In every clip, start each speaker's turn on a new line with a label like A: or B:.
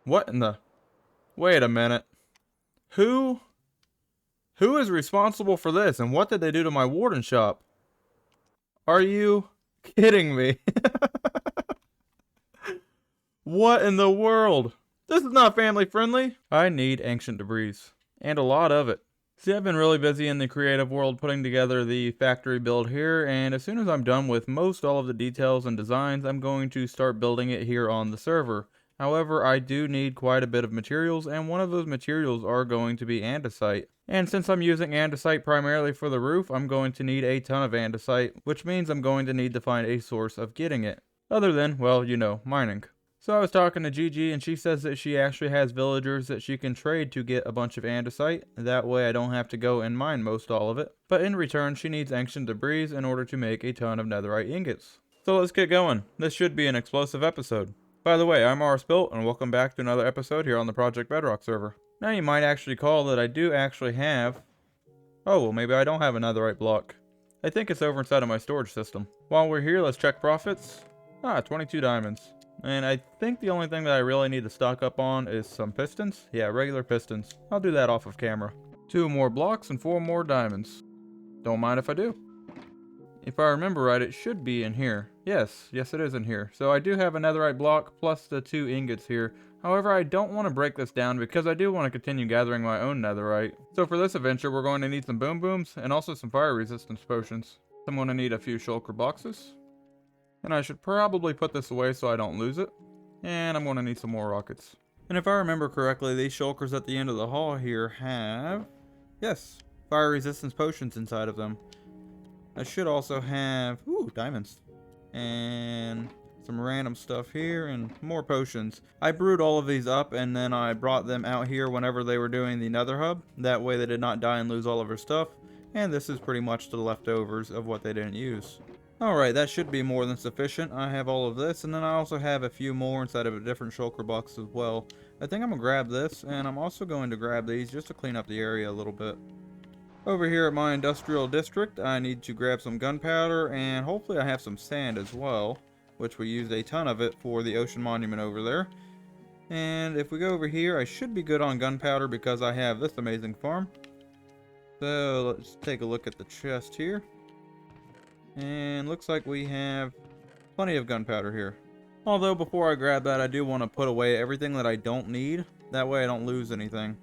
A: What in the... Wait a minute. Who is responsible for this, and what did they do to my warden shop? Are you kidding me? What in the world? This is not family friendly. I need ancient debris. And a lot of it. See, I've been really busy in the creative world putting together the factory build here, and as soon as I'm done with most all of the details and designs, I'm going to start building it here on the server. However, I do need quite a bit of materials, and one of those materials are going to be andesite. And since I'm using andesite primarily for the roof, I'm going to need a ton of andesite, which means I'm going to need to find a source of getting it. Other than, well, you know, mining. So I was talking to Gigi, and she says that she actually has villagers that she can trade to get a bunch of andesite. That way I don't have to go and mine most all of it. But in return, she needs ancient debris in order to make a ton of netherite ingots. So let's get going. This should be an explosive episode. By the way, I'm rspilt, and welcome back to another episode here on the Project Bedrock server. Now you might actually call that I do actually have... Oh, well maybe I don't have a netherite block. I think it's over inside of my storage system. While we're here, let's check profits. 22 diamonds. And I think the only thing that I really need to stock up on is some pistons. Yeah, regular pistons. I'll do that off of camera. 2 more blocks and 4 more diamonds. Don't mind if I do. If I remember right, it should be in here. Yes, it is in here. So I do have a netherite block plus the 2 ingots here. However, I don't want to break this down because I do want to continue gathering my own netherite. So for this adventure, we're going to need some boom booms and also some fire resistance potions. I'm going to need a few shulker boxes. And I should probably put this away so I don't lose it. And I'm going to need some more rockets. And if I remember correctly, these shulkers at the end of the hall here have... Yes, fire resistance potions inside of them. I should also have... Ooh, diamonds. And some random stuff here and more potions. I brewed all of these up and then I brought them out here whenever they were doing the nether hub. That way they did not die and lose all of their stuff. And this is pretty much the leftovers of what they didn't use. Alright, that should be more than sufficient. I have all of this, and then I also have a few more inside of a different shulker box as well. I think I'm going to grab this, and I'm also going to grab these just to clean up the area a little bit. Over here at my industrial district, I need to grab some gunpowder, and hopefully I have some sand as well, which we used a ton of it for the ocean monument over there. And if we go over here, I should be good on gunpowder because I have this amazing farm. So let's take a look at the chest here. And looks like we have plenty of gunpowder here. Although before I grab that, I do want to put away everything that I don't need. That way I don't lose anything.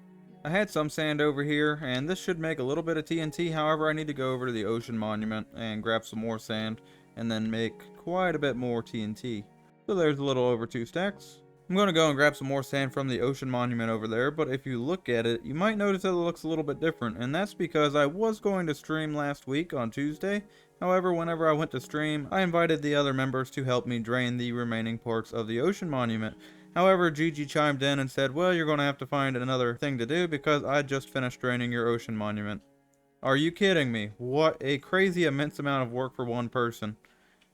A: I had some sand over here, and this should make a little bit of TNT. However, I need to go over to the ocean monument and grab some more sand, and then make quite a bit more TNT. So there's a little over 2 stacks. I'm going to go and grab some more sand from the ocean monument over there, but if you look at it, you might notice that it looks a little bit different, and that's because I was going to stream last week on Tuesday. However, whenever I went to stream, I invited the other members to help me drain the remaining parts of the ocean monument. However, Gigi chimed in and said, well, you're going to have to find another thing to do because I just finished draining your ocean monument. Are you kidding me? What a crazy immense amount of work for one person.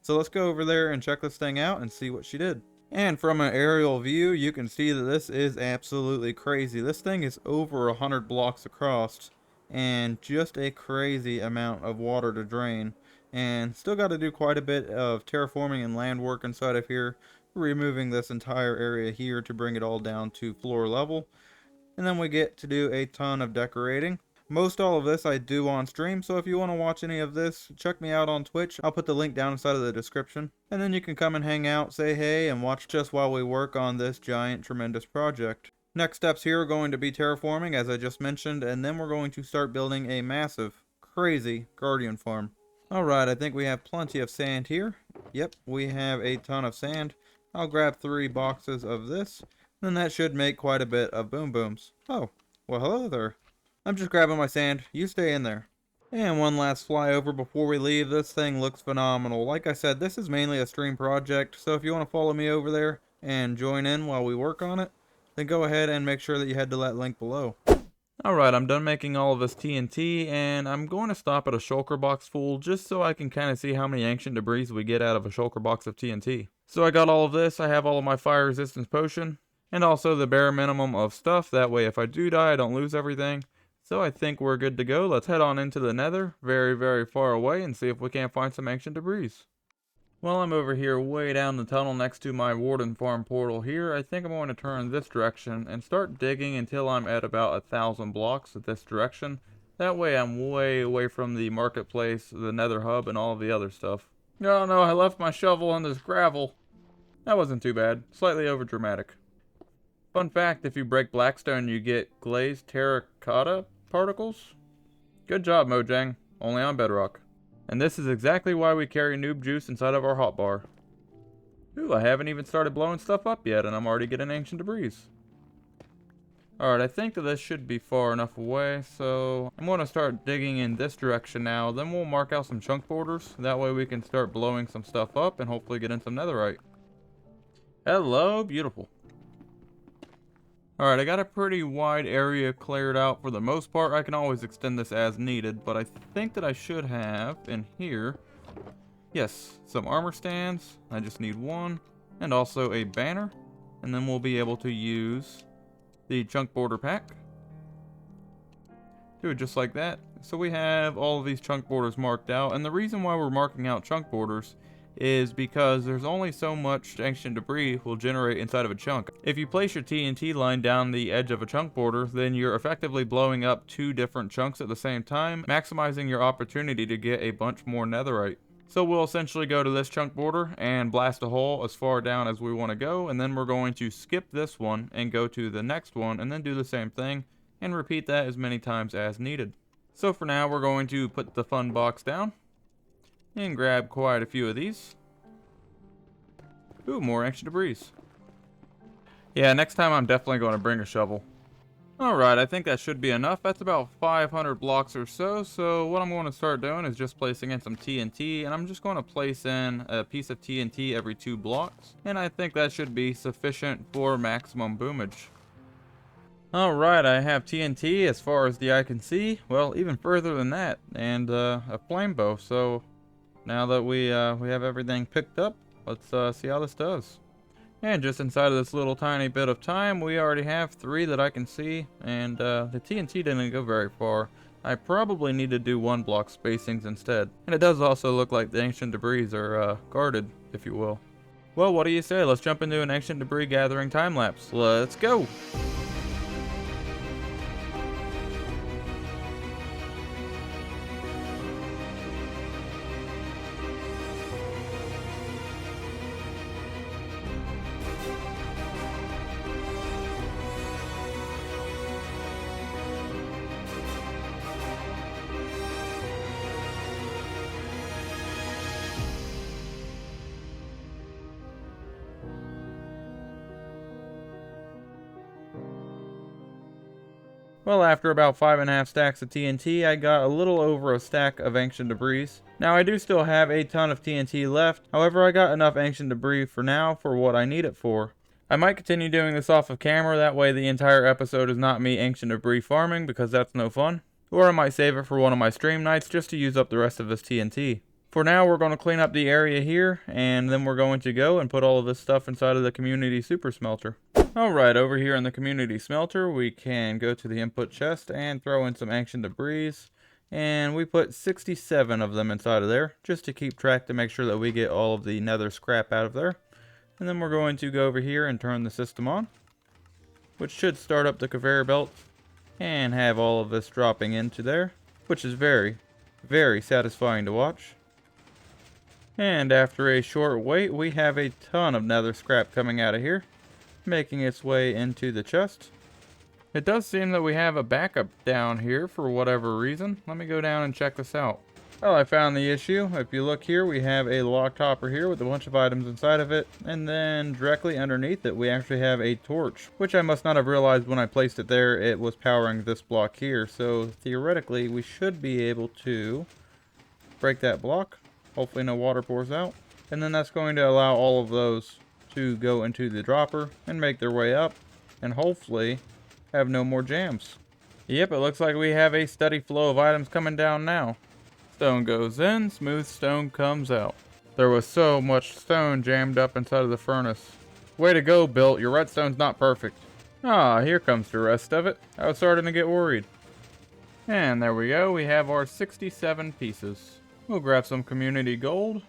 A: So let's go over there and check this thing out and see what she did. And from an aerial view, you can see that this is absolutely crazy. This thing is over 100 blocks across and just a crazy amount of water to drain. And still got to do quite a bit of terraforming and land work inside of here, removing this entire area here to bring it all down to floor level. And then we get to do a ton of decorating. Most all of this I do on stream, so if you want to watch any of this, check me out on Twitch. I'll put the link down inside of the description. And then you can come and hang out, say hey, and watch just while we work on this giant, tremendous project. Next steps here are going to be terraforming, as I just mentioned, and then we're going to start building a massive, crazy guardian farm. Alright, I think we have plenty of sand here. Yep, we have a ton of sand. I'll grab 3 boxes of this, then that should make quite a bit of boom booms. Oh, well hello there. I'm just grabbing my sand. You stay in there. And one last flyover before we leave. This thing looks phenomenal. Like I said, this is mainly a stream project, so if you want to follow me over there and join in while we work on it, then go ahead and make sure that you head to that link below. Alright, I'm done making all of this TNT, and I'm going to stop at a shulker box full just so I can kind of see how many ancient debris we get out of a shulker box of TNT. So I got all of this. I have all of my fire resistance potion, and also the bare minimum of stuff. That way if I do die, I don't lose everything. So I think we're good to go. Let's head on into the nether, very, very far away, and see if we can't find some ancient debris. Well, I'm over here way down the tunnel next to my Warden Farm portal here. I think I'm going to turn this direction and start digging until I'm at about 1,000 blocks at this direction. That way I'm way away from the marketplace, the nether hub, and all of the other stuff. Oh no, I left my shovel on this gravel. That wasn't too bad. Slightly over dramatic. Fun fact, if you break blackstone, you get glazed terracotta particles. Good job, Mojang. Only on Bedrock. And this is exactly why we carry noob juice inside of our hotbar. Ooh, I haven't even started blowing stuff up yet, and I'm already getting ancient debris. Alright, I think that this should be far enough away, so I'm going to start digging in this direction now. Then we'll mark out some chunk borders. That way we can start blowing some stuff up and hopefully get in some netherite. Hello, beautiful. Alright, I got a pretty wide area cleared out for the most part. I can always extend this as needed, but I think that I should have in here, yes, some armor stands. I just need one, and also a banner, and then we'll be able to use the chunk border pack. Do it just like that. So we have all of these chunk borders marked out, and the reason why we're marking out chunk borders is because there's only so much ancient debris will generate inside of a chunk. If you place your TNT line down the edge of a chunk border, then you're effectively blowing up two different chunks at the same time, maximizing your opportunity to get a bunch more netherite. So we'll essentially go to this chunk border and blast a hole as far down as we want to go, and then we're going to skip this one and go to the next one and then do the same thing and repeat that as many times as needed. So for now we're going to put the fun box down and grab quite a few of these. Ooh, more ancient debris. Yeah, next time I'm definitely going to bring a shovel. Alright, I think that should be enough. That's about 500 blocks or so. So what I'm going to start doing is just placing in some TNT. And I'm just going to place in a piece of TNT every 2 blocks. And I think that should be sufficient for maximum boomage. Alright, I have TNT as far as the eye can see. Well, even further than that. And a flame bow. So now that we have everything picked up, let's see how this does. And just inside of this little tiny bit of time, we already have 3 that I can see, and the TNT didn't go very far. I probably need to do 1 block spacings instead. And it does also look like the ancient debris are guarded, if you will. Well, what do you say? Let's jump into an ancient debris gathering time lapse. Let's go! Well, after about 5.5 stacks of TNT, I got a little over a stack of ancient debris. Now, I do still have a ton of TNT left. However, I got enough ancient debris for now for what I need it for. I might continue doing this off of camera, that way the entire episode is not me ancient debris farming, because that's no fun. Or I might save it for one of my stream nights just to use up the rest of this TNT. For now, we're going to clean up the area here, and then we're going to go and put all of this stuff inside of the community super smelter. Alright, over here in the community smelter, we can go to the input chest and throw in some ancient debris. And we put 67 of them inside of there, just to keep track to make sure that we get all of the nether scrap out of there. And then we're going to go over here and turn the system on, which should start up the conveyor belt and have all of this dropping into there, which is very, very satisfying to watch. And after a short wait, we have a ton of nether scrap coming out of here, making its way into the chest. It does seem that we have a backup down here for whatever reason. Let me go down and check this out. Well, I found the issue. If you look here, we have a locked hopper here with a bunch of items inside of it. And then directly underneath it, we actually have a torch, which I must not have realized when I placed it there. It was powering this block here. So theoretically, we should be able to break that block. Hopefully no water pours out. And then that's going to allow all of those to go into the dropper and make their way up. And hopefully have no more jams. Yep, it looks like we have a steady flow of items coming down now. Stone goes in, smooth stone comes out. There was so much stone jammed up inside of the furnace. Way to go, Built. Your redstone's not perfect. Ah, here comes the rest of it. I was starting to get worried. And there we go. We have our 67 pieces. We'll grab some community gold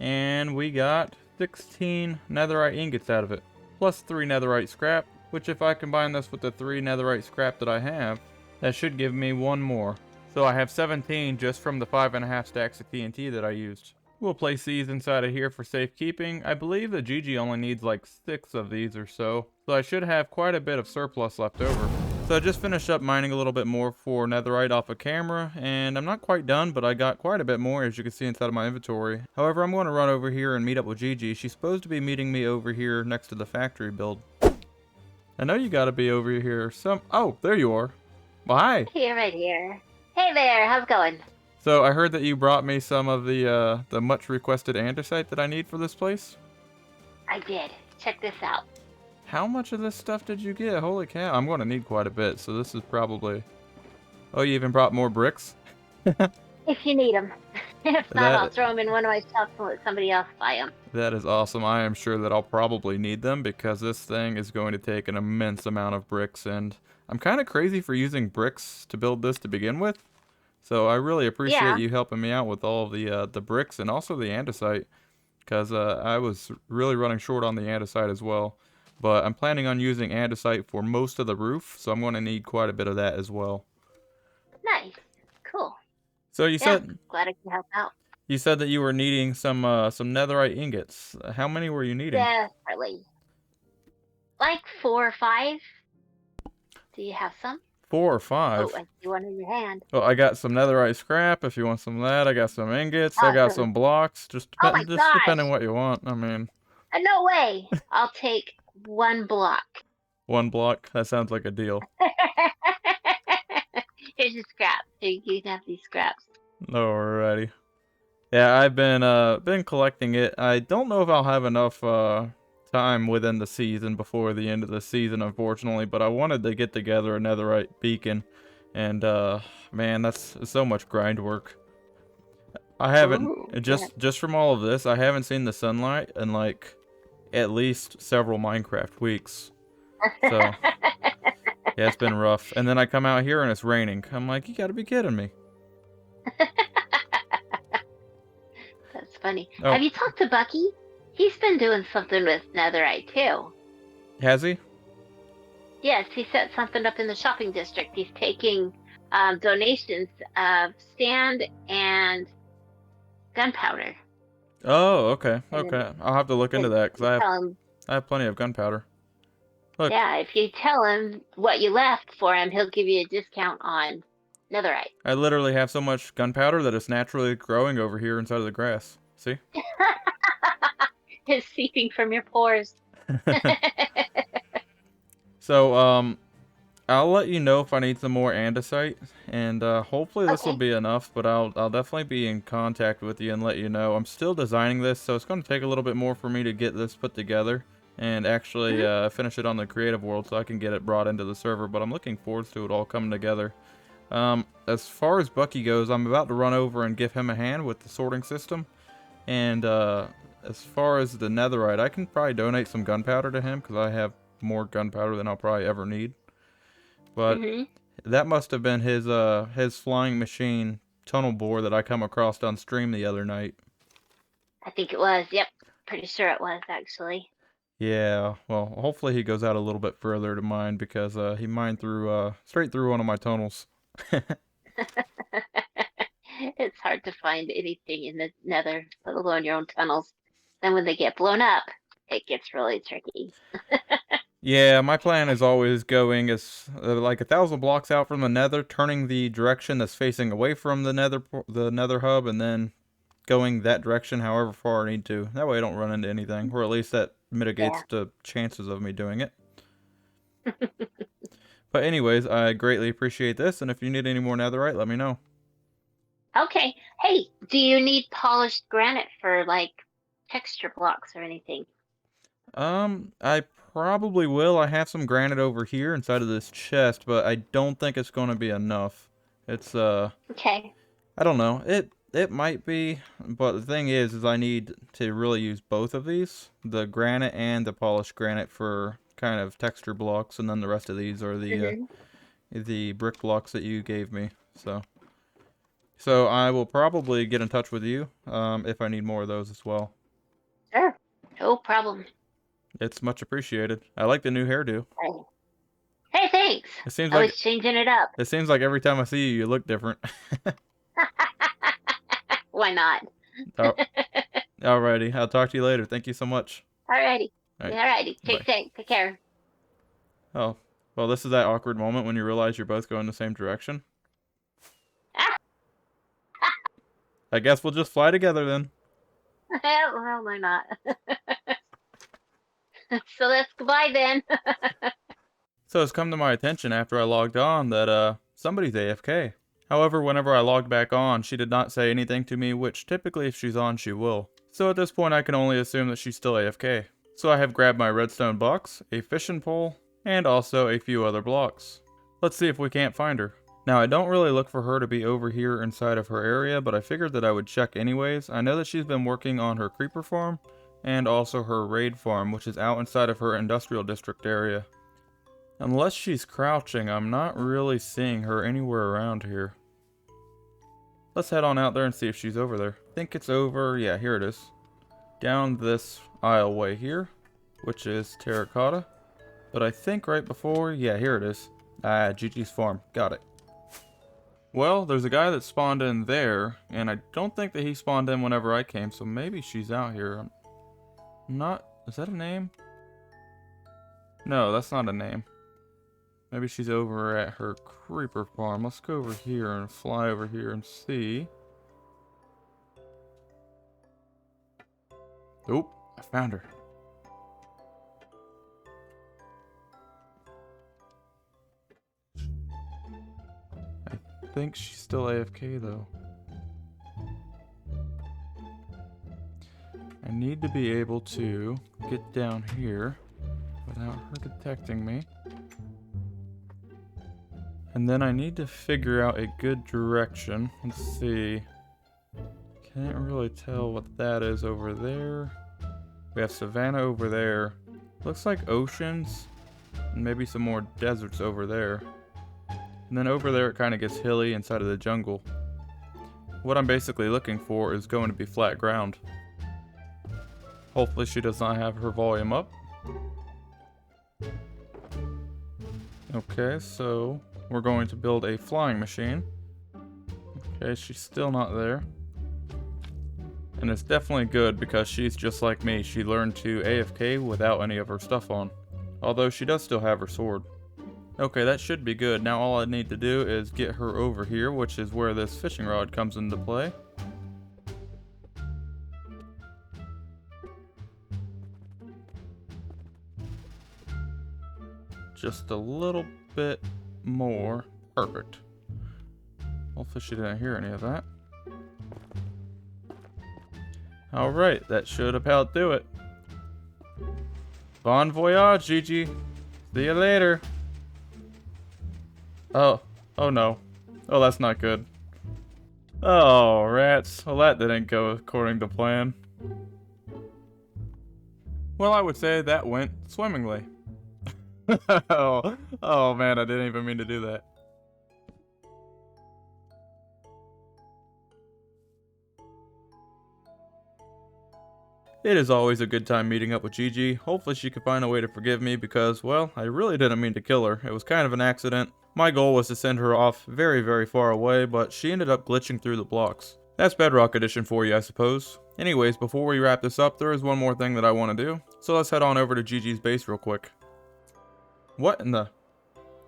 A: And we got 16 netherite ingots out of it, plus 3 netherite scrap, which if I combine this with the 3 netherite scrap that I have, that should give me 1 more. So I have 17 just from the 5.5 stacks of TNT that I used. We'll place these inside of here for safekeeping. I believe the GG only needs like 6 of these or so I should have quite a bit of surplus left over. So I just finished up mining a little bit more for netherite off of camera, and I'm not quite done, but I got quite a bit more, as you can see inside of my inventory. However, I'm going to run over here and meet up with Gigi. She's supposed to be meeting me over here next to the factory build. I know you gotta be over here oh, there you are. Well, hi.
B: Here, right here. Hey there, how's it going?
A: So I heard that you brought me some of the much requested andesite that I need for this place.
B: I did. Check this out.
A: How much of this stuff did you get? Holy cow, I'm going to need quite a bit, so this is probably... Oh, you even brought more bricks?
B: If you need them. If not, I'll throw them in one of my shops and let somebody else buy them.
A: That is awesome. I am sure that I'll probably need them because this thing is going to take an immense amount of bricks, and I'm kind of crazy for using bricks to build this to begin with. So I really appreciate you helping me out with all of the bricks and also the andesite, because I was really running short on the andesite as well. But I'm planning on using andesite for most of the roof, so I'm going to need quite a bit of that as well.
B: Nice. Cool.
A: So you said...
B: Glad I can help out.
A: You said that you were needing some netherite ingots. How many were you needing?
B: Desperately. Like 4 or 5. Do you have some?
A: 4 or 5?
B: Oh, I see one in your hand.
A: Well, I got some netherite scrap if you want some of that. I got some ingots. Awesome. I got some blocks. Just depending what you want. I mean...
B: No way. I'll take 1 block.
A: 1 block? That sounds like a deal.
B: Here's your scraps. So you can have these scraps.
A: Alrighty. Yeah, I've been collecting it. I don't know if I'll have enough time within the season before the end of the season, unfortunately, but I wanted to get together a netherite beacon, and man, that's so much grind work. I haven't just from all of this, I haven't seen the sunlight in like at least several Minecraft weeks. So yeah, it's been rough. And then I come out here and it's raining. I'm like, you gotta be kidding me.
B: That's funny. Oh. Have you talked to Buckee? He's been doing something with netherite too.
A: Has he?
B: Yes, he set something up in the shopping district. He's taking donations of sand and gunpowder.
A: Oh, okay. Okay. I'll have to look into that because I have plenty of gunpowder. Look.
B: Yeah, if you tell him what you left for him, he'll give you a discount on netherite.
A: I literally have so much gunpowder that it's naturally growing over here inside of the grass. See?
B: It's seeping from your pores.
A: So, I'll let you know if I need some more andesite, and hopefully this will be enough, but I'll definitely be in contact with you and let you know. I'm still designing this, so it's going to take a little bit more for me to get this put together and actually finish it on the creative world so I can get it brought into the server, but I'm looking forward to it all coming together. As far as Buckee goes, I'm about to run over and give him a hand with the sorting system, and as far as the netherite, I can probably donate some gunpowder to him because I have more gunpowder than I'll probably ever need. But that must have been his flying machine tunnel bore that I come across on stream the other night.
B: I think it was. Yep, pretty sure it was actually.
A: Yeah, well, hopefully he goes out a little bit further to mine because he mined through straight through one of my tunnels.
B: It's hard to find anything in the nether, let alone your own tunnels. Then when they get blown up, it gets really tricky.
A: Yeah, my plan is always going as like 1,000 blocks out from the nether, turning the direction that's facing away from the nether hub, and then going that direction however far I need to. That way I don't run into anything, or at least that mitigates the chances of me doing it. But anyways, I greatly appreciate this, and if you need any more netherite, let me know.
B: Okay. Hey, do you need polished granite for like texture blocks or anything?
A: I probably will. I have some granite over here inside of this chest, but I don't think it's going to be enough. It's
B: okay.
A: I don't know. It might be, but the thing is I need to really use both of these, the granite and the polished granite for kind of texture blocks, and then the rest of these are the brick blocks that you gave me. So So I will probably get in touch with you if I need more of those as well.
B: Sure. No problem.
A: It's much appreciated. I like the new hairdo.
B: Hey, thanks.
A: It seems
B: Always
A: like
B: changing it up.
A: every time I see you, you look different.
B: Why not?
A: Oh, alrighty, I'll talk to you later. Thank you so much.
B: Alrighty.
A: All right,
B: Alrighty.
A: bye.
B: Take care.
A: Oh, well, this is that awkward moment when you realize you're both going the same direction. I guess we'll just fly together then.
B: Well, why not? So that's goodbye then.
A: So it's come to my attention after I logged on that somebody's AFK. However, whenever I logged back on, she did not say anything to me, which typically if she's on, she will. So at this point, I can only assume that she's still AFK. So I have grabbed my redstone box, a fishing pole, and also a few other blocks. Let's see if we can't find her. Now, I don't really look for her to be over here inside of her area, but I figured that I would check anyways. I know that she's been working on her creeper farm, and also her raid farm, which is out inside of her industrial district area. Unless she's crouching, I'm not really seeing her anywhere around here. Let's head on out there and see if she's over there. I think it's over, yeah, here it is. Down this aisleway here, which is terracotta. But I think right before, yeah, here it is. Gigi's farm, got it. Well, there's a guy that spawned in there, and I don't think that he spawned in whenever I came, so maybe she's out here. Is that a name? No, that's not a name. Maybe she's over at her creeper farm. Let's go over here and fly over here and see. Oop, I found her. I think she's still AFK though. I need to be able to get down here without her detecting me. And then I need to figure out a good direction. Let's see. Can't really tell what that is over there. We have Savannah over there. Looks like oceans. And maybe some more deserts over there. And then over there it kind of gets hilly inside of the jungle. What I'm basically looking for is going to be flat ground. Hopefully she does not have her volume up. Okay, so we're going to build a flying machine. Okay, she's still not there. And it's definitely good because she's just like me. She learned to AFK without any of her stuff on. Although she does still have her sword. Okay, that should be good. Now all I need to do is get her over here, which is where this fishing rod comes into play. Just a little bit more. Perfect. Hopefully she didn't hear any of that. Alright, that should about do it. Bon voyage, Gigi. See you later. Oh no. Oh, that's not good. Oh, rats. Well, that didn't go according to plan. Well, I would say that went swimmingly. Oh man, I didn't even mean to do that. It is always a good time meeting up with Gigi. Hopefully she can find a way to forgive me because, well, I really didn't mean to kill her. It was kind of an accident. My goal was to send her off very, very far away, but she ended up glitching through the blocks. That's Bedrock Edition for you, I suppose. Anyways, before we wrap this up, there is one more thing that I want to do. So let's head on over to Gigi's base real quick. What in the...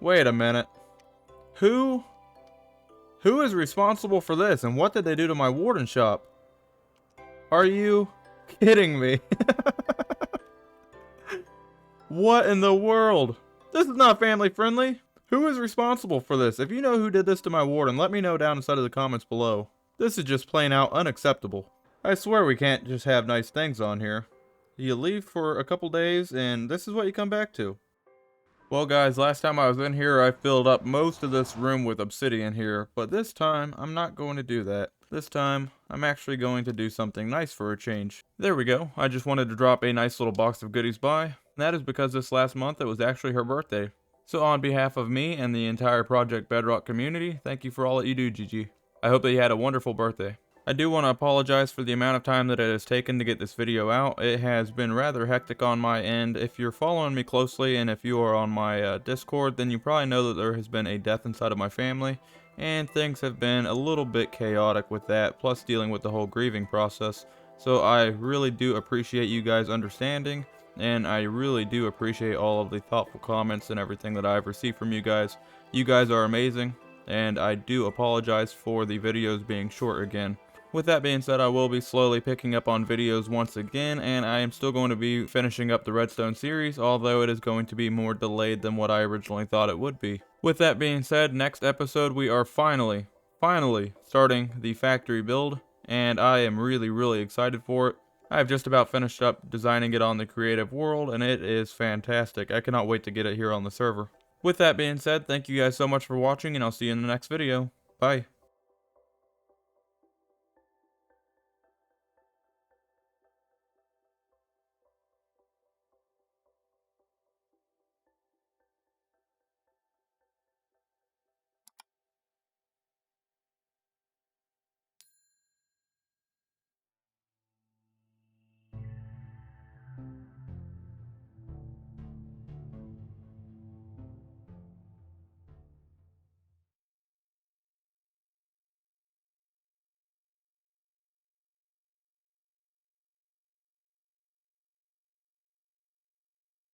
A: Wait a minute. Who is responsible for this, and what did they do to my warden shop? Are you kidding me? What in the world? This is not family friendly. Who is responsible for this? If you know who did this to my warden, let me know down inside of the comments below. This is just plain out unacceptable. I swear we can't just have nice things on here. You leave for a couple days and this is what you come back to. Well guys, last time I was in here I filled up most of this room with obsidian here, but this time I'm not going to do that. This time I'm actually going to do something nice for a change. There we go. I just wanted to drop a nice little box of goodies by. And that is because this last month it was actually her birthday. So on behalf of me and the entire Project Bedrock community, thank you for all that you do, Gigi. I hope that you had a wonderful birthday. I do want to apologize for the amount of time that it has taken to get this video out. It has been rather hectic on my end. If you're following me closely and if you are on my Discord, then you probably know that there has been a death inside of my family, and things have been a little bit chaotic with that, plus dealing with the whole grieving process. So I really do appreciate you guys understanding, and I really do appreciate all of the thoughtful comments and everything that I've received from you guys. You guys are amazing, and I do apologize for the videos being short again. With that being said, I will be slowly picking up on videos once again, and I am still going to be finishing up the Redstone series, although it is going to be more delayed than what I originally thought it would be. With that being said, next episode we are finally starting the factory build, and I am really excited for it. I have just about finished up designing it on the creative world, and it is fantastic. I cannot wait to get it here on the server. With that being said, thank you guys so much for watching, and I'll see you in the next video. Bye.